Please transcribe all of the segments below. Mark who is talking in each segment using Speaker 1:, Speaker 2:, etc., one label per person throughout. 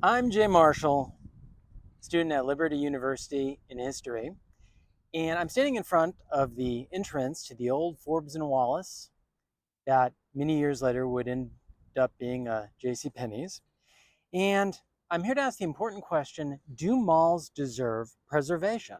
Speaker 1: I'm Jay Marshall, student at Liberty University in history, and I'm standing in front of the entrance to the old Forbes and Wallace that many years later would end up being a J.C. Penney's. And I'm here to ask the important question, do malls deserve preservation?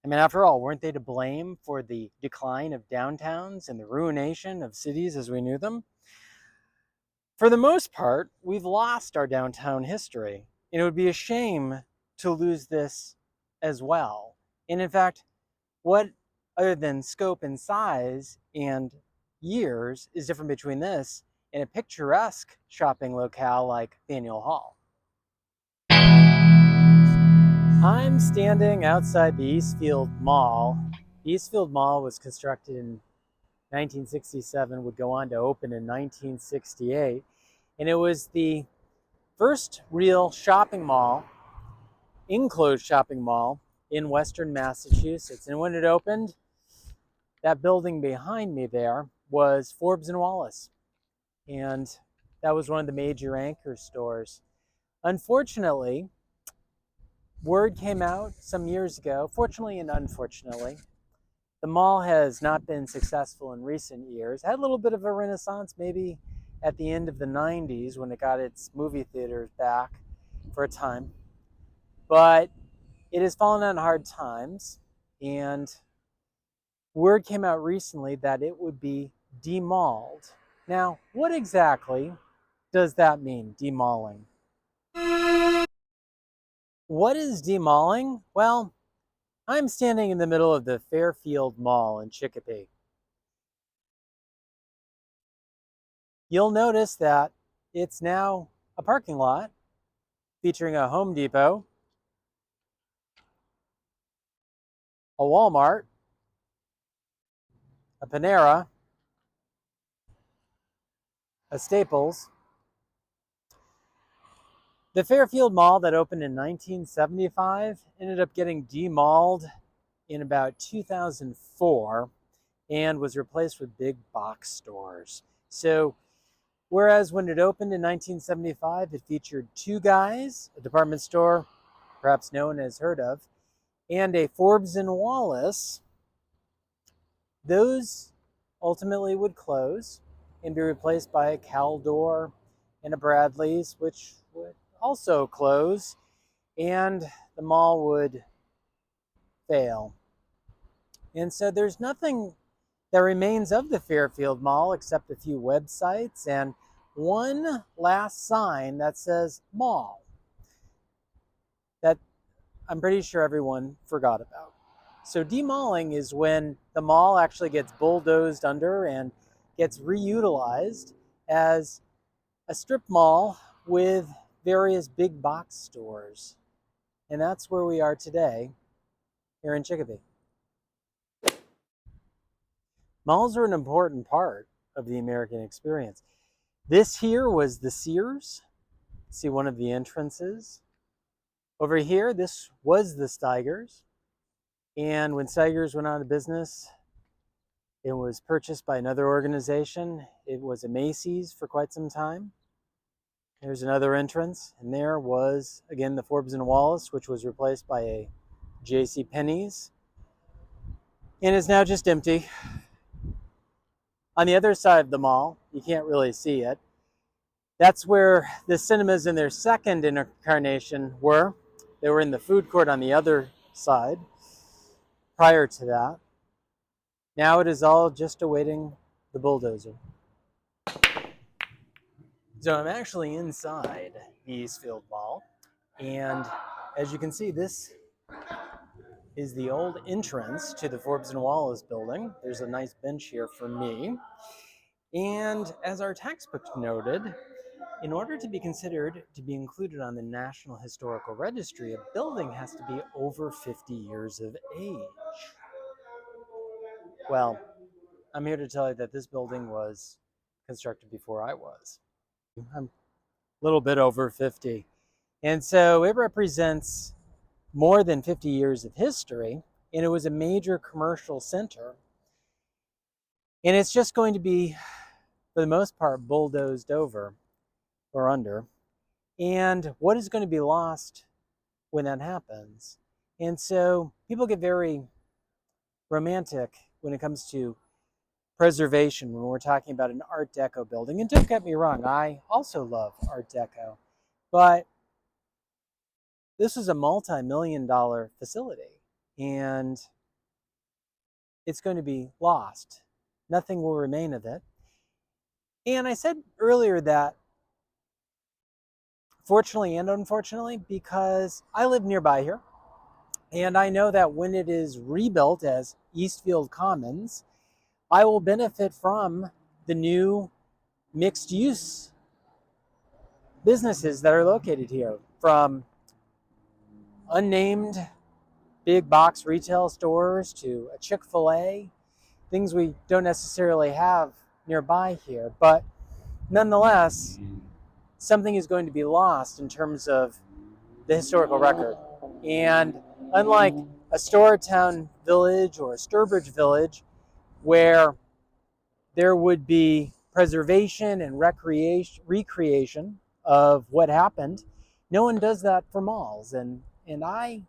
Speaker 1: I mean, after all, weren't they to blame for the decline of downtowns and the ruination of cities as we knew them? For the most part, we've lost our downtown history, and it would be a shame to lose this as well. And in fact, what other than scope and size and years is different between this and a picturesque shopping locale like Faneuil Hall? I'm standing outside the Eastfield Mall. The Eastfield Mall was constructed in 1967, would go on to open in 1968, and it was the first real shopping mall, enclosed shopping mall in Western Massachusetts. And when it opened, that building behind me there was Forbes and Wallace. And that was one of the major anchor stores. Unfortunately, word came out some years ago, fortunately and unfortunately, the mall has not been successful in recent years. Had a little bit of a renaissance maybe at the end of the 90s when it got its movie theaters back for a time. But it has fallen on hard times, and word came out recently that it would be demalled. Now, what exactly does that mean, demalling? What is demalling? Well, I'm standing in the middle of the Fairfield Mall in Chicopee. You'll notice that it's now a parking lot featuring a Home Depot, a Walmart, a Panera, a Staples. The Fairfield Mall that opened in 1975 ended up getting demalled in about 2004 and was replaced with big box stores. So whereas when it opened in 1975, it featured Two Guys, a department store perhaps known as heard of, and a Forbes and Wallace, those ultimately would close and be replaced by a Caldor and a Bradley's, which would also close, and the mall would fail. And so there's nothing that remains of the Fairfield Mall except a few websites and one last sign that says mall that I'm pretty sure everyone forgot about. So demalling is when the mall actually gets bulldozed under and gets reutilized as a strip mall with various big box stores. And that's where we are today here in Chicopee. Malls are an important part of the American experience. This here was the Sears. See one of the entrances. Over here, this was the Steigers. And when Steigers went out of business, it was purchased by another organization. It was a Macy's for quite some time. There's another entrance, and there was, again, the Forbes and Wallace, which was replaced by a J.C. Penney's, and is now just empty. On the other side of the mall, you can't really see it. That's where the cinemas in their second incarnation were. They were in the food court on the other side prior to that. Now it is all just awaiting the bulldozer. So I'm actually inside the Eastfield Mall, and as you can see, this is the old entrance to the Forbes and Wallace building. There's a nice bench here for me. And as our textbook noted, in order to be considered to be included on the National Historical Registry, a building has to be over 50 years of age. Well, I'm here to tell you that this building was constructed before I was. I'm a little bit over 50. And so it represents more than 50 years of history, and it was a major commercial center. And it's just going to be, for the most part, bulldozed over or under. And what is going to be lost when that happens? And so people get very romantic when it comes to preservation when we're talking about an Art Deco building. And don't get me wrong, I also love Art Deco, but this is a multi-million-dollar facility, and it's going to be lost. Nothing will remain of it. And I said earlier that, fortunately and unfortunately, because I live nearby here, and I know that when it is rebuilt as Eastfield Commons, I will benefit from the new mixed-use businesses that are located here, from unnamed big box retail stores to a Chick-fil-A, things we don't necessarily have nearby here. But nonetheless, something is going to be lost in terms of the historical record. And unlike a Storetown village or a Sturbridge village, where there would be preservation and recreation of what happened, no one does that for malls. And I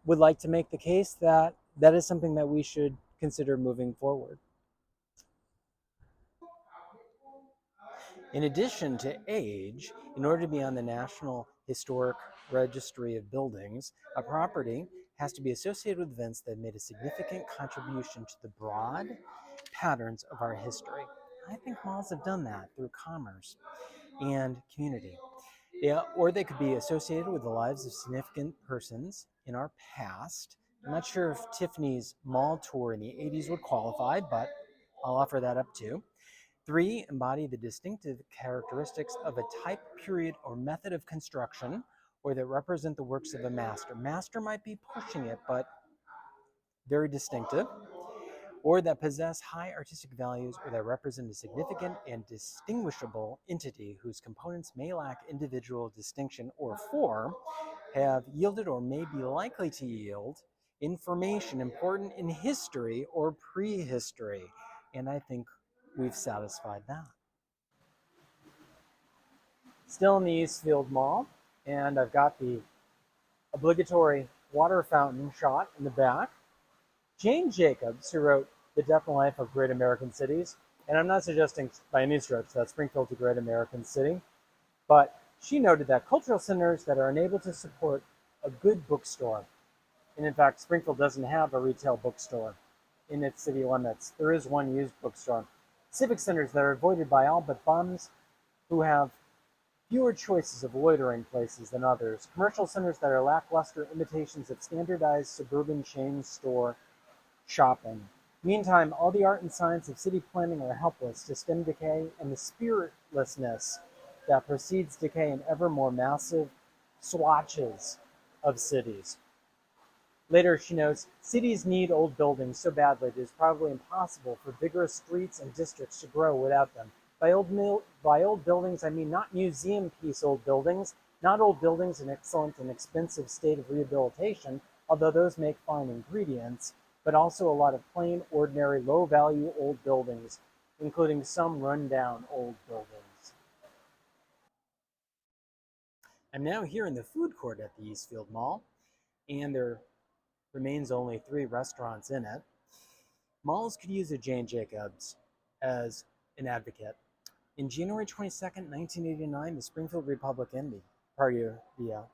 Speaker 1: would like to make the case that that is something that we should consider moving forward. In addition to age, in order to be on the National Historic Registry of Buildings, a property has to be associated with events that made a significant contribution to the broad patterns of our history. I think malls have done that through commerce and community. Yeah, or they could be associated with the lives of significant persons in our past. I'm not sure if Tiffany's mall tour in the 80s would qualify, but I'll offer that up too. 3, embody the distinctive characteristics of a type, period, or method of construction, or that represent the works of a master. Master might be pushing it, but very distinctive. Or that possess high artistic values, or that represent a significant and distinguishable entity whose components may lack individual distinction. Or 4, have yielded or may be likely to yield information important in history or prehistory. And I think we've satisfied that. Still in the Eastfield Mall, and I've got the obligatory water fountain shot in the back. Jane Jacobs, who wrote The Death and Life of Great American Cities, and I'm not suggesting by any stretch that Springfield's a great American city, but she noted that cultural centers that are unable to support a good bookstore, and in fact, Springfield doesn't have a retail bookstore in its city limits. There is one used bookstore. Civic centers that are avoided by all but bums who have fewer choices of loitering places than others. Commercial centers that are lackluster imitations of standardized suburban chain store shopping. Meantime, all the art and science of city planning are helpless to stem decay and the spiritlessness that precedes decay in ever more massive swatches of cities. Later, she notes, cities need old buildings so badly it is probably impossible for vigorous streets and districts to grow without them. By old buildings, I mean not museum piece old buildings, not old buildings in excellent and expensive state of rehabilitation, although those make fine ingredients, but also a lot of plain, ordinary, low-value old buildings, including some run-down old buildings. I'm now here in the food court at the Eastfield Mall, and there remains only 3 restaurants in it. Malls could use a Jane Jacobs as an advocate. In January 22nd, 1989, the Springfield Republican, the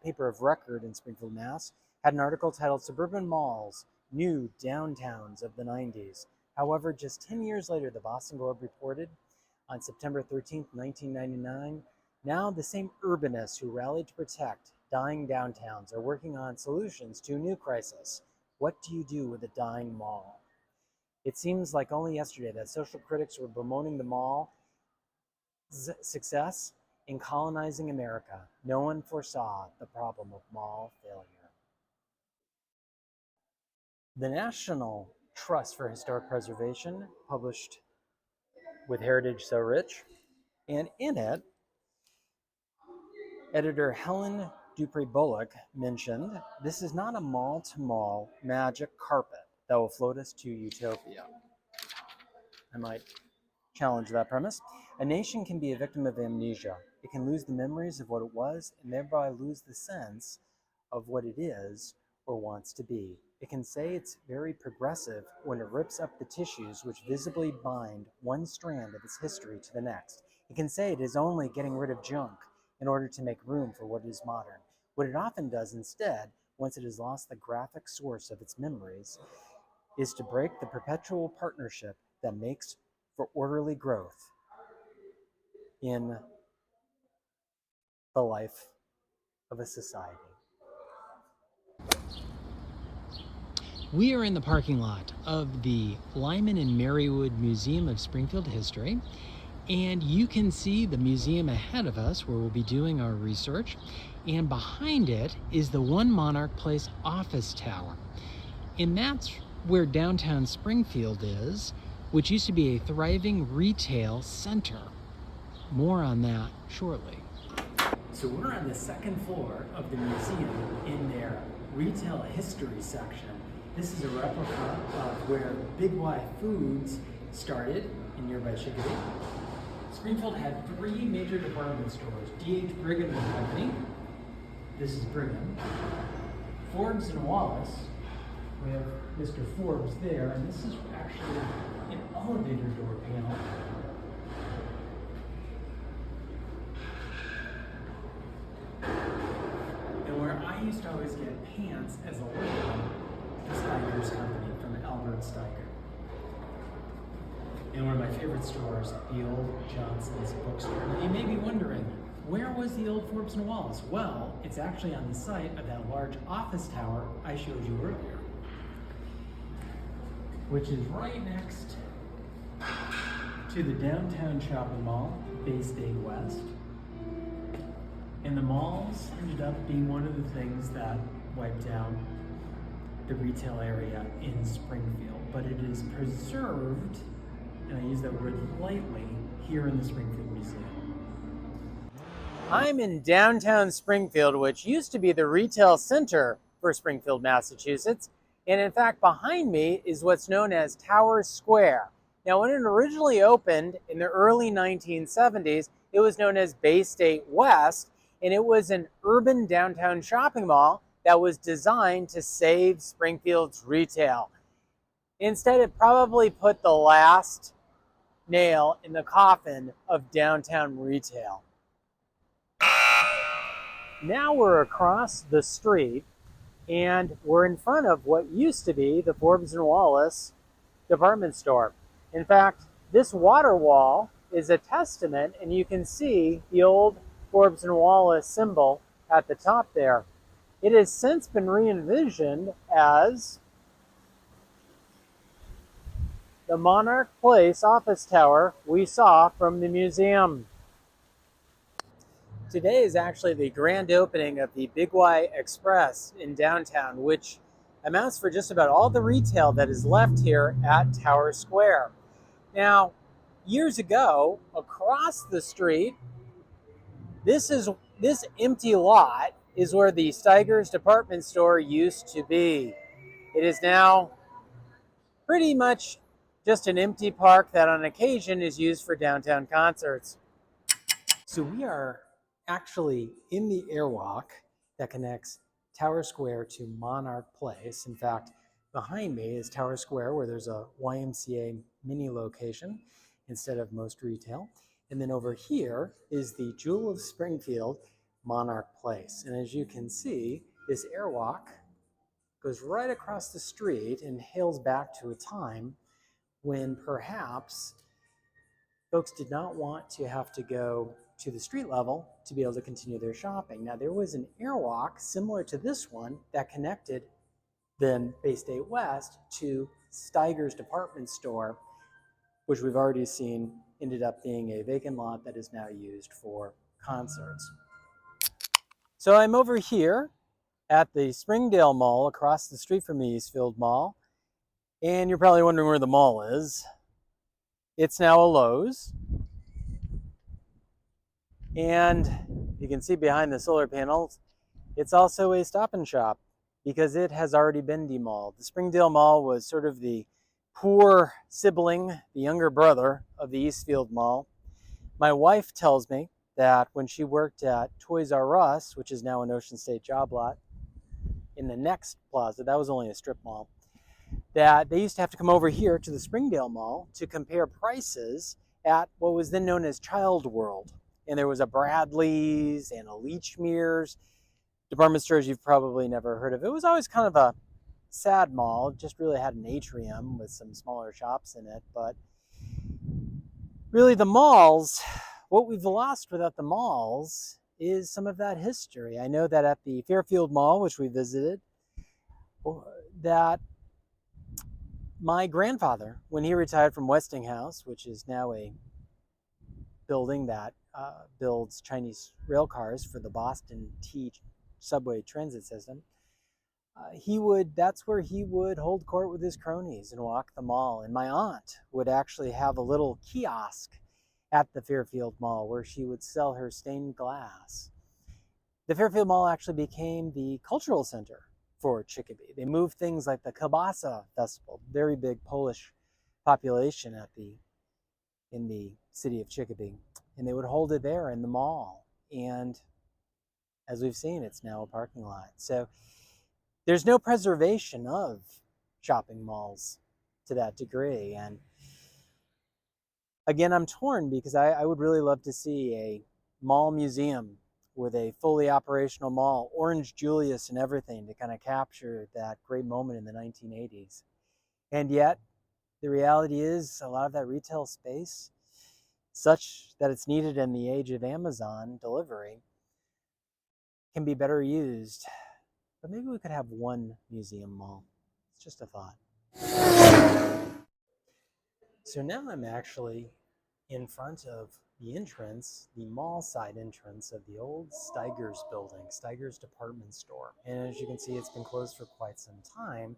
Speaker 1: paper of record in Springfield, Mass., had an article titled Suburban Malls, New Downtowns of the 90s. However, just 10 years later, the Boston Globe reported on September 13th, 1999, now the same urbanists who rallied to protect dying downtowns are working on solutions to a new crisis. What do you do with a dying mall? It seems like only yesterday that social critics were bemoaning the mall's success in colonizing America. No one foresaw the problem of mall failure. The National Trust for Historic Preservation published With Heritage So Rich, and in it, editor Helen Dupree Bullock mentioned, this is not a mall-to-mall magic carpet that will float us to utopia. I might challenge that premise. A nation can be a victim of amnesia. it can lose the memories of what it was and thereby lose the sense of what it is or wants to be. It can say it's very progressive when it rips up the tissues which visibly bind one strand of its history to the next. It can say it is only getting rid of junk in order to make room for what is modern. What it often does instead, once it has lost the graphic source of its memories, is to break the perpetual partnership that makes for orderly growth in the life of a society.
Speaker 2: We are in the parking lot of the Lyman and Marywood Museum of Springfield History, and you can see the museum ahead of us where we'll be doing our research, and behind it is the One Monarch Place office tower. And that's where downtown Springfield is, which used to be a thriving retail center. More on that shortly. So we're on the second floor of the museum in their retail history section. This is a replica of where Big Y Foods started in nearby Chicopee. Springfield had 3 major department stores: D.H. Brigham and Company, this is Brigham, Forbes and Wallace, we have Mr. Forbes there, and this is actually an elevator door panel. And where I used to always get pants as a lad, the Steiger's Company from Albert Steiger. And one of my favorite stores, the old Johnson's bookstore. Now you may be wondering, where was the old Forbes and Wallace? Well, it's actually on the site of that large office tower I showed you earlier, which is right next to the downtown shopping mall, Bay State West. And the malls ended up being one of the things that wiped out the retail area in Springfield, but it is preserved, and I use that word lightly, here in the Springfield Museum.
Speaker 1: I'm in downtown Springfield, which used to be the retail center for Springfield, Massachusetts. And in fact, behind me is what's known as Tower Square. Now, when it originally opened in the early 1970s, it was known as Bay State West, and it was an urban downtown shopping mall that was designed to save Springfield's retail. Instead, it probably put the last nail in the coffin of downtown retail. Now we're across the street, and we're in front of what used to be the Forbes and Wallace department store. In fact, this water wall is a testament, and you can see the old Forbes and Wallace symbol at the top there. It has since been re-envisioned as the Monarch Place office tower we saw from the museum. Today is actually the grand opening of the Big Y Express in downtown, which amounts for just about all the retail that is left here at Tower Square. Now, years ago, across the street, this empty lot is where the Steiger's department store used to be. It is now pretty much just an empty park that on occasion is used for downtown concerts. So we are actually in the airwalk that connects Tower Square to Monarch Place. In fact, behind me is Tower Square, where there's a YMCA mini location instead of most retail. And then over here is the Jewel of Springfield, Monarch Place. And as you can see, this airwalk goes right across the street and hails back to a time when perhaps folks did not want to have to go to the street level to be able to continue their shopping. Now, there was an airwalk similar to this one that connected then Bay State West to Steiger's department store, which we've already seen ended up being a vacant lot that is now used for concerts. So I'm over here at the Springdale Mall across the street from the Eastfield Mall, and you're probably wondering where the mall is. It's now a Lowe's, and you can see behind the solar panels, it's also a Stop and Shop because it has already been demalled. The Springdale Mall was sort of the poor sibling, the younger brother of the Eastfield Mall. My wife tells me that when she worked at Toys R Us, which is now an Ocean State job lot, in the next plaza, that was only a strip mall, that they used to have to come over here to the Springdale Mall to compare prices at what was then known as Child World. And there was a Bradley's and a Lechmere's, department stores you've probably never heard of. It was always kind of a sad mall. It just really had an atrium with some smaller shops in it. But really, the malls, what we've lost without the malls is some of that history. I know that at the Fairfield Mall, which we visited, that my grandfather, when he retired from Westinghouse, which is now a building that builds Chinese rail cars for the Boston T subway transit system, that's where he would hold court with his cronies and walk the mall. And my aunt would actually have a little kiosk at the Fairfield Mall where she would sell her stained glass. The Fairfield Mall actually became the cultural center for Chicopee. They moved things like the Kielbasa Festival, very big Polish population in the city of Chicopee, and they would hold it there in the mall. And as we've seen, it's now a parking lot. So there's no preservation of shopping malls to that degree. And again, I'm torn because I would really love to see a mall museum with a fully operational mall, Orange Julius and everything, to kind of capture that great moment in the 1980s. And yet, the reality is a lot of that retail space, such that it's needed in the age of Amazon delivery, can be better used. But maybe we could have one museum mall. It's just a thought. So now I'm actually in front of the entrance, the mall side entrance of the old Steigers building, Steigers department store. And as you can see, it's been closed for quite some time.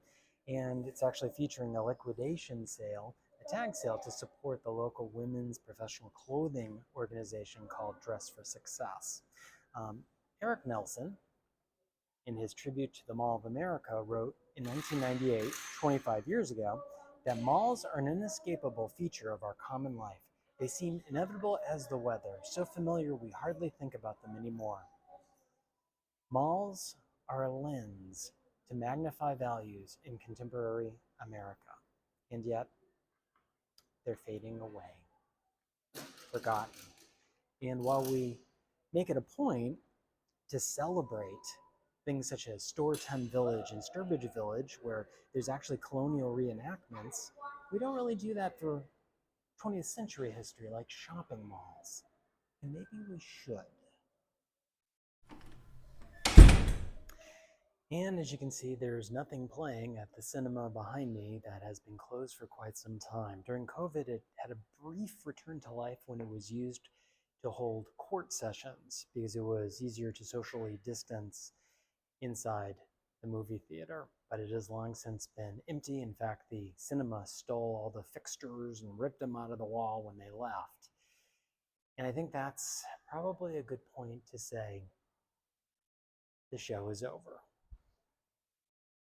Speaker 1: And it's actually featuring a liquidation sale, a tag sale to support the local women's professional clothing organization called Dress for Success. Eric Nelson, in his tribute to the Mall of America, wrote in 1998, 25 years ago, that malls are an inescapable feature of our common life. They seem inevitable as the weather, so familiar we hardly think about them anymore. Malls are a lens to magnify values in contemporary America, and yet they're fading away, forgotten. And while we make it a point to celebrate things such as Storytime Village and Sturbridge Village, where there's actually colonial reenactments, we don't really do that for 20th century history like shopping malls. And maybe we should. And as you can see, there's nothing playing at the cinema behind me that has been closed for quite some time. During COVID, it had a brief return to life when it was used to hold court sessions because it was easier to socially distance inside the movie theater, but it has long since been empty. In fact, the cinema stole all the fixtures and ripped them out of the wall when they left. And I think that's probably a good point to say the show is over.